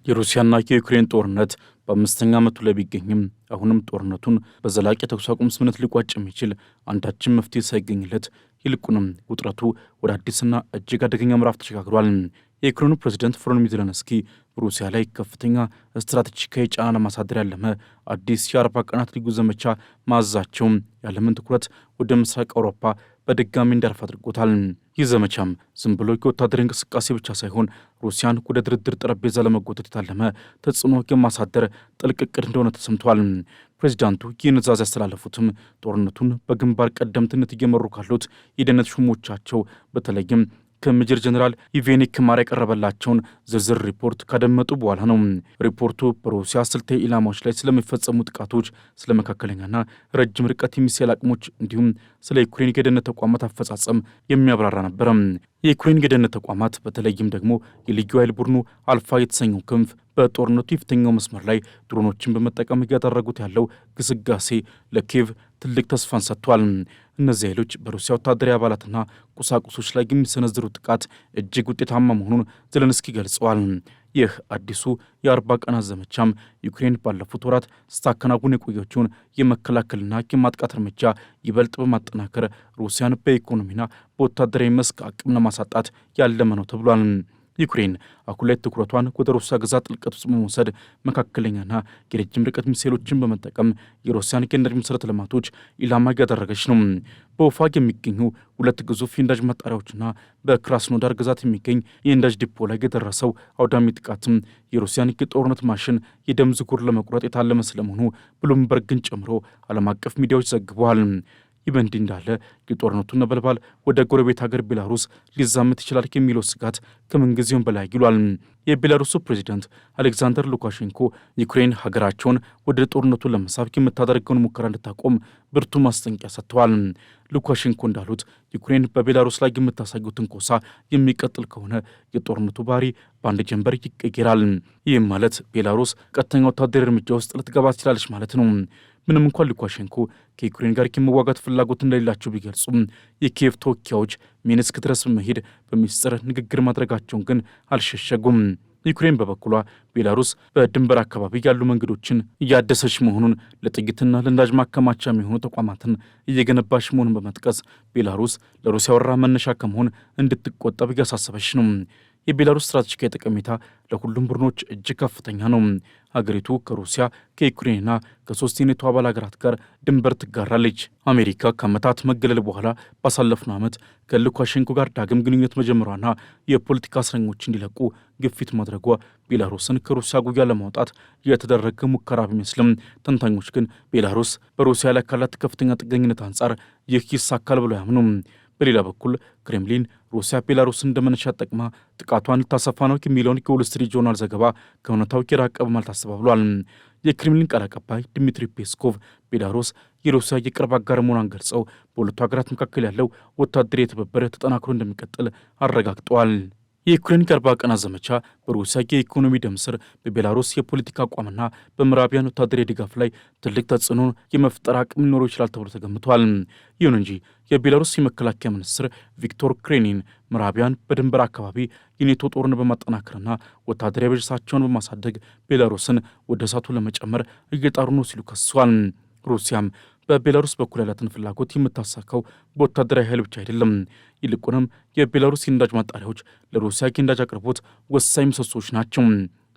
የሩሲያና የዩክሬን ጦርነት በአምስተኛ ዓመቱ ላይ ቢገኝም አሁንም ጦርነቱን በዘላቂ ተኩስ አቁም ስምምነት ሊቋጭ የሚችል አንዳችም መፍትሄ ሳይገኝለት ይልቁንም ውጥረቱ ወደ አዲስና እጅግ አደገኛ ምዕራፍ ተሸጋግሯል። የዩክሬኑ ፕሬዝዳንት ቮሎዲሚር ዜሌንስኪ በሩሲያ ላይ ከፍተኛ ስትራቴጂካዊ ጫና ለማሳደር ያለመ አዲስ የ40 ቀናት ልዩ ዘመቻ ማዘዛቸው የዓለምን ትኩረት ወደ ምስራቅ አውሮፓ በድጋሚ እንዲያርፍ አድርጎታል። ይህ ዘመቻም ዝም ብሎ የወታደራዊ እንቅስቃሴ ብቻ ሳይሆን ሩሲያን ወደ ድርድር ጠረጴዛ ለመጎተት የታለመ ተጽዕኖ የማሳደር ጥልቅ ዕቅድ እንደሆነ ተሰምቷል። ፕሬዚዳንቱ ይህን ትዕዛዝ ያስተላለፉትም ጦርነቱን በግንባር ቀደምትነት እየመሩ ካሉት የደህንነት ሹሞቻቸው በተለይም ከሜጀር ጀነራል ኢቬኒ ክማር ያቀረበላቸውን ዝርዝር ሪፖርት ካደመጡ በኋላ ነው። ሪፖርቱ በሩሲያ ስልታዊ ኢላማዎች ላይ ስለሚፈጸሙ ጥቃቶች፣ ስለ መካከለኛና ረጅም ርቀት የሚሳይል አቅሞች እንዲሁም ስለ ዩክሬን የደህንነት ተቋማት አፈጻጸም የሚያብራራ ነበረ። የዩክሬን የደህንነት ተቋማት በተለይም ደግሞ የልዩ ኃይል ቡድኑ አልፋ የተሰኘው ክንፍ በጦርነቱ የፊተኛው መስመር ላይ ድሮኖችን በመጠቀም እያደረጉት ያለው ግስጋሴ ለኪየቭ ትልቅ ተስፋን ሰጥቷል። እነዚህ ኃይሎች በሩሲያ ወታደራዊ አባላትና ቁሳቁሶች ላይ የሚሰነዝሩት ጥቃት እጅግ ውጤታማ መሆኑን ዜሌንስኪ ገልጸዋል። ይህ አዲሱ የ40 ቀናት ዘመቻም ዩክሬን ባለፉት ወራት ስታከናውን የቆየችውን የመከላከልና የማጥቃት እርምጃ ይበልጥ በማጠናከር ሩሲያን በኢኮኖሚና በወታደራዊ መስክ አቅም ለማሳጣት ያለመ ነው ተብሏል። ዩክሬን አሁን ላይ ትኩረቷን ወደ ሩሲያ ግዛት ጥልቀት ውስጥ በመውሰድ መካከለኛና የረጅም ርቀት ሚሳይሎችን በመጠቀም የሩሲያን የነዳጅ መሠረተ ልማቶች ኢላማ እያደረገች ነው። በውፋ የሚገኙ ሁለት ግዙፍ የነዳጅ ማጣሪያዎችና በክራስኖዳር ግዛት የሚገኝ የነዳጅ ዲፖ ላይ የደረሰው አውዳሚ ጥቃትም የሩሲያን የጦርነት ማሽን የደም ዝውውር ለመቁረጥ የታለመ ስለመሆኑ ብሉምበርግን ጨምሮ ዓለም አቀፍ ሚዲያዎች ዘግበዋል። ይህ በእንዲህ እንዳለ የጦርነቱ ነበልባል ወደ ጎረቤት ሀገር ቤላሩስ ሊዛመት ይችላል የሚለው ስጋት ከምንጊዜውም በላይ ይሏል። የቤላሩሱ ፕሬዚዳንት አሌክሳንደር ሉካሼንኮ ዩክሬን ሀገራቸውን ወደ ጦርነቱ ለመሳብ የምታደርገውን ሙከራ እንድታቆም ብርቱ ማስጠንቀቂያ ሰጥተዋል። ሉካሼንኮ እንዳሉት ዩክሬን በቤላሩስ ላይ የምታሳየው ትንኮሳ የሚቀጥል ከሆነ የጦርነቱ ባህሪ በአንድ ጀንበር ይቀየራል። ይህም ማለት ቤላሩስ ቀጥተኛ ወታደራዊ እርምጃ ውስጥ ልትገባ ትችላለች ማለት ነው። ምንም እንኳን ሉካሼንኮ ከዩክሬን ጋር የመዋጋት ፍላጎት እንደሌላቸው ቢገልጹም የኪየቭ ተወካዮች ሚንስክ ድረስ በመሄድ በሚስጥር ንግግር ማድረጋቸውን ግን አልሸሸጉም። ዩክሬን በበኩሏ ቤላሩስ በድንበር አካባቢ ያሉ መንገዶችን እያደሰች መሆኑን፣ ለጥይትና ለነዳጅ ማከማቻ የሚሆኑ ተቋማትን እየገነባች መሆኑን በመጥቀስ ቤላሩስ ለሩሲያ ወረራ መነሻ ከመሆን እንድትቆጠብ እያሳሰበች ነው። የቤላሩስ ስትራቴጂካዊ ጠቀሜታ ለሁሉም ቡድኖች እጅግ ከፍተኛ ነው። ሀገሪቱ ከሩሲያ ከዩክሬንና ከሶስት የኔቶ አባል ሀገራት ጋር ድንበር ትጋራለች። አሜሪካ ከዓመታት መገለል በኋላ ባሳለፍነው ዓመት ከሉካሼንኮ ጋር ዳግም ግንኙነት መጀመሯና የፖለቲካ እስረኞች እንዲለቁ ግፊት ማድረጓ ቤላሩስን ከሩሲያ ጉያ ለማውጣት የተደረገ ሙከራ ቢመስልም ተንታኞች ግን ቤላሩስ በሩሲያ ላይ ካላት ከፍተኛ ጥገኝነት አንጻር ይህ ይሳካል ብለው አያምኑም። በሌላ በኩል ክሬምሊን ሩሲያ ቤላሩስን እንደመነሻ ጠቅማ ጥቃቷን ልታሰፋ ነው የሚለውን የዎል ስትሪት ጆርናል ዘገባ ከእውነታው የራቀ በማለት አስተባብሏል። የክሬምሊን ቃል አቀባይ ድሚትሪ ፔስኮቭ ቤላሩስ የሩሲያ የቅርብ አጋር መሆኗን ገልጸው በሁለቱ ሀገራት መካከል ያለው ወታደራዊ ትብብር ተጠናክሮ እንደሚቀጥል አረጋግጠዋል። የዩክሬን የ40 ቀናት ዘመቻ በሩሲያ የኢኮኖሚ ደም ስር በቤላሩስ የፖለቲካ አቋምና በምዕራቢያን ወታደራዊ ድጋፍ ላይ ትልቅ ተጽዕኖ የመፍጠር አቅም ሊኖረው ይችላል ተብሎ ተገምቷል። ይሁን እንጂ የቤላሩስ የመከላከያ ሚኒስትር ቪክቶር ክሬኒን ምዕራቢያን በድንበር አካባቢ የኔቶ ጦርን በማጠናከርና ወታደራዊ በጀታቸውን በማሳደግ ቤላሩስን ወደ እሳቱ ለመጨመር እየጣሩ ነው ሲሉ ከሷል። ሩሲያም በቤላሩስ በኩል ያላትን ፍላጎት የምታሳካው በወታደራዊ ኃይል ብቻ አይደለም። ይልቁንም የቤላሩስ የነዳጅ ማጣሪያዎች ለሩሲያ የነዳጅ አቅርቦት ወሳኝ ምሰሶች ናቸው።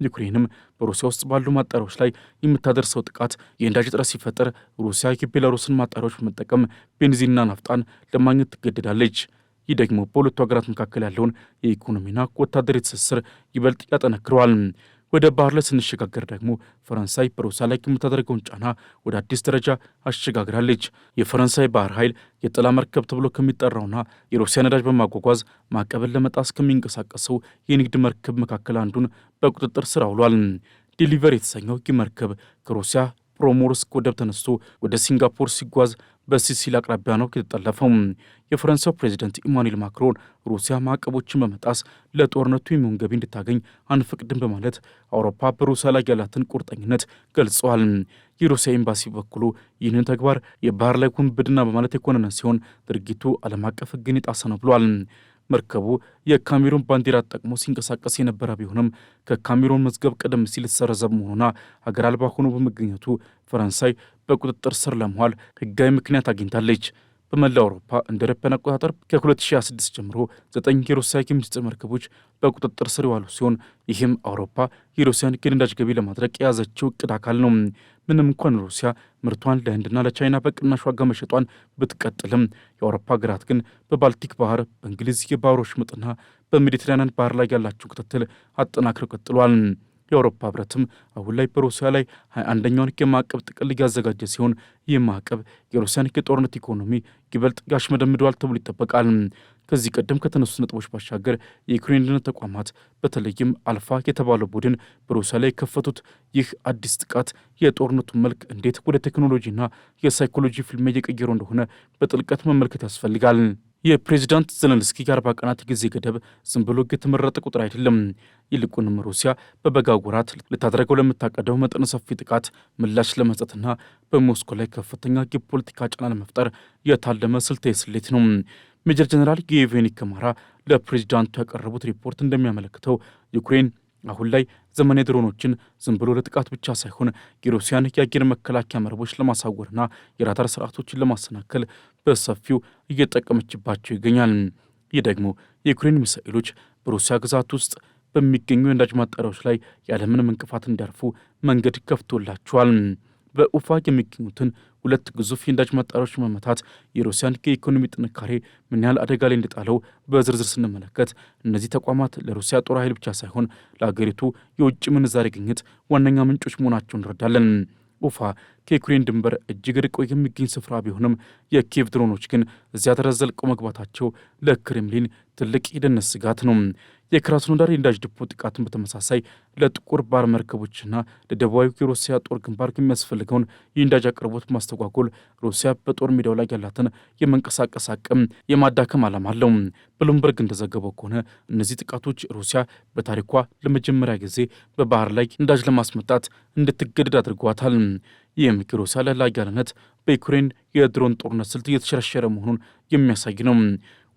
ዩክሬንም በሩሲያ ውስጥ ባሉ ማጣሪያዎች ላይ የምታደርሰው ጥቃት የነዳጅ እጥረት ሲፈጠር ሩሲያ የቤላሩስን ማጣሪያዎች በመጠቀም ቤንዚንና ናፍጣን ለማግኘት ትገደዳለች። ይህ ደግሞ በሁለቱ ሀገራት መካከል ያለውን የኢኮኖሚና ወታደራዊ ትስስር ይበልጥ ያጠነክረዋል። ወደ ባህር ላይ ስንሸጋገር ደግሞ ፈረንሳይ በሩሲያ ላይ የምታደርገውን ጫና ወደ አዲስ ደረጃ አሸጋግራለች። የፈረንሳይ ባህር ኃይል የጥላ መርከብ ተብሎ ከሚጠራውና የሩሲያ ነዳጅ በማጓጓዝ ማዕቀብን ለመጣስ ከሚንቀሳቀሰው የንግድ መርከብ መካከል አንዱን በቁጥጥር ስር አውሏል። ዴሊቨር የተሰኘው ይህ መርከብ ከሩሲያ ፕሮሞርስክ ወደብ ተነስቶ ወደ ሲንጋፖር ሲጓዝ በሲሲሊ አቅራቢያ ነው የተጠለፈው። የፈረንሳዩ ፕሬዚደንት ኢማኑኤል ማክሮን ሩሲያ ማዕቀቦችን በመጣስ ለጦርነቱ የሚሆን ገቢ እንድታገኝ አንፈቅድም በማለት አውሮፓ በሩሲያ ላይ ያላትን ቁርጠኝነት ገልጸዋል። የሩሲያ ኤምባሲ በበኩሉ ይህንን ተግባር የባህር ላይ ውንብድና በማለት የኮነነ ሲሆን ድርጊቱ ዓለም አቀፍ ሕግን የጣሰ ነው ብሏል። መርከቡ የካሜሩን ባንዲራ ተጠቅሞ ሲንቀሳቀስ የነበረ ቢሆንም ከካሜሩን መዝገብ ቀደም ሲል የተሰረዘ መሆኑና ሀገር አልባ ሆኖ በመገኘቱ ፈረንሳይ በቁጥጥር ስር ለመዋል ሕጋዊ ምክንያት አግኝታለች። በመላው አውሮፓ እንደ አውሮፓውያን አቆጣጠር ከ2026 ጀምሮ 9 የሩሲያ የምስጢር መርከቦች በቁጥጥር ስር የዋሉ ሲሆን ይህም አውሮፓ የሩሲያን የነዳጅ ገቢ ለማድረግ የያዘችው እቅድ አካል ነው። ምንም እንኳን ሩሲያ ምርቷን ለህንድና ለቻይና በቅናሽ ዋጋ መሸጧን ብትቀጥልም የአውሮፓ ሀገራት ግን በባልቲክ ባህር፣ በእንግሊዝ የባህር ወሽመጥና በሜዲትራንያን ባህር ላይ ያላቸውን ክትትል አጠናክረው ቀጥሏል። የአውሮፓ ህብረትም አሁን ላይ በሩሲያ ላይ 21ኛውን የማዕቀብ ጥቅል እያዘጋጀ ሲሆን ይህ ማዕቀብ የሩሲያን የጦርነት ኢኮኖሚ ይበልጥ ያሽመደምደዋል ተብሎ ይጠበቃል። ከዚህ ቀደም ከተነሱ ነጥቦች ባሻገር የዩክሬን ደህንነት ተቋማት በተለይም አልፋ የተባለው ቡድን በሩሲያ ላይ የከፈቱት ይህ አዲስ ጥቃት የጦርነቱን መልክ እንዴት ወደ ቴክኖሎጂና የሳይኮሎጂ ፍልሚያ እየቀየረው እንደሆነ በጥልቀት መመልከት ያስፈልጋል። የፕሬዚዳንት ዘለንስኪ የ40 ቀናት ጊዜ ገደብ ዝም ብሎ የተመረጠ ቁጥር አይደለም። ይልቁንም ሩሲያ በበጋ ወራት ልታደርገው ለምታቀደው መጠነ ሰፊ ጥቃት ምላሽ ለመስጠትና በሞስኮ ላይ ከፍተኛ የፖለቲካ ጫና ለመፍጠር የታለመ ስልታዊ ስሌት ነው። ሜጀር ጀነራል የኤቭጌኒ ከማራ ለፕሬዚዳንቱ ያቀረቡት ሪፖርት እንደሚያመለክተው ዩክሬን አሁን ላይ ዘመናዊ ድሮኖችን ዝም ብሎ ለጥቃት ብቻ ሳይሆን የሩሲያን የአየር መከላከያ መረቦች ለማሳወርና የራዳር ስርዓቶችን ለማሰናከል በሰፊው እየጠቀመችባቸው ይገኛል። ይህ ደግሞ የዩክሬን ሚሳኤሎች በሩሲያ ግዛት ውስጥ በሚገኙ የነዳጅ ማጣሪያዎች ላይ ያለምንም እንቅፋት እንዲያርፉ መንገድ ከፍቶላቸዋል። በኡፋ የሚገኙትን 2 ግዙፍ የነዳጅ ማጣሪያዎች መመታት የሩሲያን የኢኮኖሚ ጥንካሬ ምን ያህል አደጋ ላይ እንደጣለው በዝርዝር ስንመለከት እነዚህ ተቋማት ለሩሲያ ጦር ኃይል ብቻ ሳይሆን ለአገሪቱ የውጭ ምንዛሬ ግኝት ዋነኛ ምንጮች መሆናቸውን እንረዳለን። ኡፋ ከዩክሬን ድንበር እጅግ ርቆ የሚገኝ ስፍራ ቢሆንም የኪየቭ ድሮኖች ግን እዚያ ድረስ ዘልቀው መግባታቸው ለክሬምሊን ትልቅ የደህንነት ስጋት ነው። የክራስኖዳር የነዳጅ ዲፖ ጥቃትን በተመሳሳይ ለጥቁር ባህር መርከቦችና ለደቡባዊ የሩሲያ ጦር ግንባር የሚያስፈልገውን የነዳጅ አቅርቦት ማስተጓጎል ሩሲያ በጦር ሜዳው ላይ ያላትን የመንቀሳቀስ አቅም የማዳከም ዓላማ አለው። ብሉምበርግ እንደዘገበው ከሆነ እነዚህ ጥቃቶች ሩሲያ በታሪኳ ለመጀመሪያ ጊዜ በባህር ላይ ነዳጅ ለማስመጣት እንድትገደድ አድርጓታል። ይህም የሩሲያ ሉዓላዊነት በዩክሬን የድሮን ጦርነት ስልት እየተሸረሸረ መሆኑን የሚያሳይ ነው።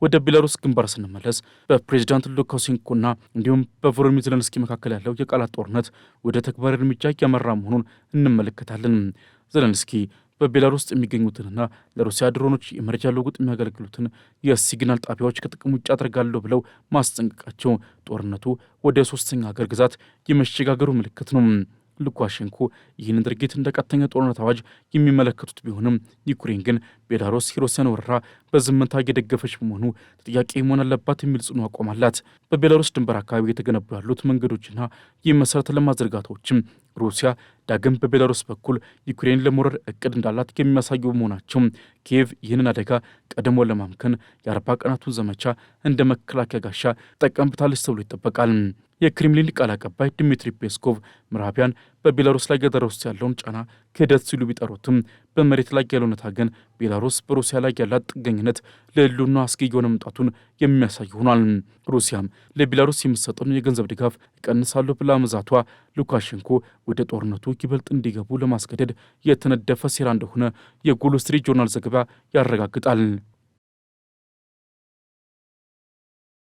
ወደ ቤላሩስ ግንባር ስንመለስ በፕሬዚዳንት ሉካሼንኮና እንዲሁም በቮሎዲሚር ዜሌንስኪ መካከል ያለው የቃላት ጦርነት ወደ ተግባራዊ እርምጃ እያመራ መሆኑን እንመለከታለን። ዜሌንስኪ በቤላሩስ ውስጥ የሚገኙትንና ለሩሲያ ድሮኖች የመረጃ ልውውጥ የሚያገለግሉትን የሲግናል ጣቢያዎች ከጥቅም ውጭ አድርጋለሁ ብለው ማስጠንቀቃቸው ጦርነቱ ወደ 3ኛ ሀገር ግዛት የመሸጋገሩ ምልክት ነው። ሉካሼንኮ ይህን ድርጊት እንደ ቀጥተኛ ጦርነት አዋጅ የሚመለከቱት ቢሆንም ዩክሬን ግን ቤላሩስ የሩሲያን ወረራ በዝምታ እየደገፈች በመሆኑ ተጠያቂ መሆን አለባት የሚል ጽኑ አቋም አላት። በቤላሩስ ድንበር አካባቢ የተገነቡ ያሉት መንገዶችና የመሰረተ ልማት ዝርጋታዎችም ሩሲያ ዳግም በቤላሩስ በኩል ዩክሬን ለመውረር እቅድ እንዳላት የሚያሳዩ በመሆናቸው ኪየቭ ይህንን አደጋ ቀድሞ ለማምከን የ40 ቀናቱን ዘመቻ እንደ መከላከያ ጋሻ ጠቀምብታለች ተብሎ ይጠበቃል። የክሬምሊን ቃል አቀባይ ድሚትሪ ፔስኮቭ ምዕራባውያን በቤላሩስ ላይ ያደረሱት ያለውን ጫና ክህደት ሲሉ ቢጠሩትም በመሬት ላይ ያለው እውነታ ግን ቤላሩስ በሩሲያ ላይ ያላት ጥገኝነት ለሕልውናዋ አስጊ የሆነ መምጣቱን የሚያሳይ ሆኗል። ሩሲያም ለቤላሩስ የምትሰጠውን የገንዘብ ድጋፍ ይቀንሳሉ ብላ መዛቷ ሉካሼንኮ ወደ ጦርነቱ ይበልጥ እንዲገቡ ለማስገደድ የተነደፈ ሴራ እንደሆነ የዎል ስትሪት ጆርናል ዘገባ ያረጋግጣል።